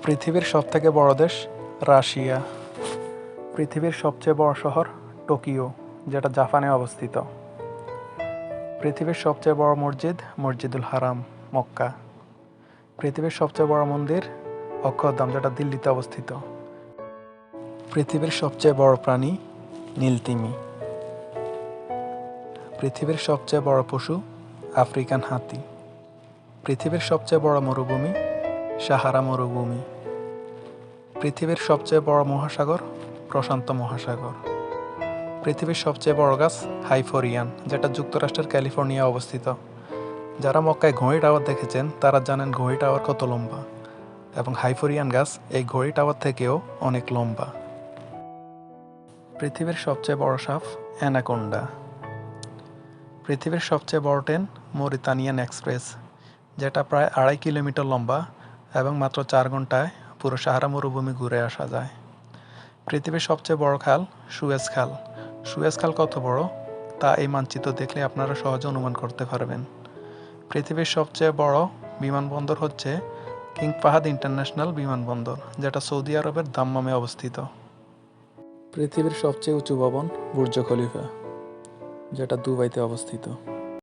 পৃথিবীর সবথেকে বড় দেশ রাশিয়া। পৃথিবীর সবচেয়ে বড় শহর টোকিও, যেটা জাপানে অবস্থিত। পৃথিবীর সবচেয়ে বড় মসজিদ মসজিদুল হারাম, মক্কা। পৃথিবীর সবচেয়ে বড় মন্দির অক্ষরধাম, যেটা দিল্লিতে অবস্থিত। পৃথিবীর সবচেয়ে বড় প্রাণী নীলতিমি। পৃথিবীর সবচেয়ে বড় পশু আফ্রিকান হাতি। পৃথিবীর সবচেয়ে বড় মরুভূমি সাহারা মরুভূমি। পৃথিবীর সবচেয়ে বড় মহাসাগর প্রশান্ত মহাসাগর। পৃথিবীর সবচেয়ে বড় গাছ হাইফোরিয়ান, যেটা যুক্তরাষ্ট্রের ক্যালিফোর্নিয়া অবস্থিত। যারা মক্কায় ঘড়ি টাওয়ার দেখেছেন তারা জানেন ঘড়ি টাওয়ার কত লম্বা, এবং হাইফোরিয়ান গাছ এই ঘড়ি টাওয়ার থেকেও অনেক লম্বা। পৃথিবীর সবচেয়ে বড় সাপ অ্যানাকোন্ডা। পৃথিবীর সবচেয়ে বড় ট্রেন মরিতানিয়ান এক্সপ্রেস, যেটা প্রায় 2.5 কিলোমিটার লম্বা এবং মাত্র 4 ঘন্টায় পুরো সাহারা মরুভূমি ঘুরে আসা যায়। পৃথিবীর সবচেয়ে বড় খাল সুয়েজ খাল। সুয়েজ খাল কত বড় তা এই মানচিত্র দেখলে আপনারা সহজে অনুমান করতে পারবেন। পৃথিবীর সবচেয়ে বড় বিমানবন্দর হচ্ছে কিং ফাহাদ ইন্টারন্যাশনাল বিমানবন্দর, যেটা সৌদি আরবের দাম্মামে অবস্থিত। পৃথিবীর সবচেয়ে উঁচু ভবন বুর্জ খলিফা, যেটা দুবাইতে অবস্থিত।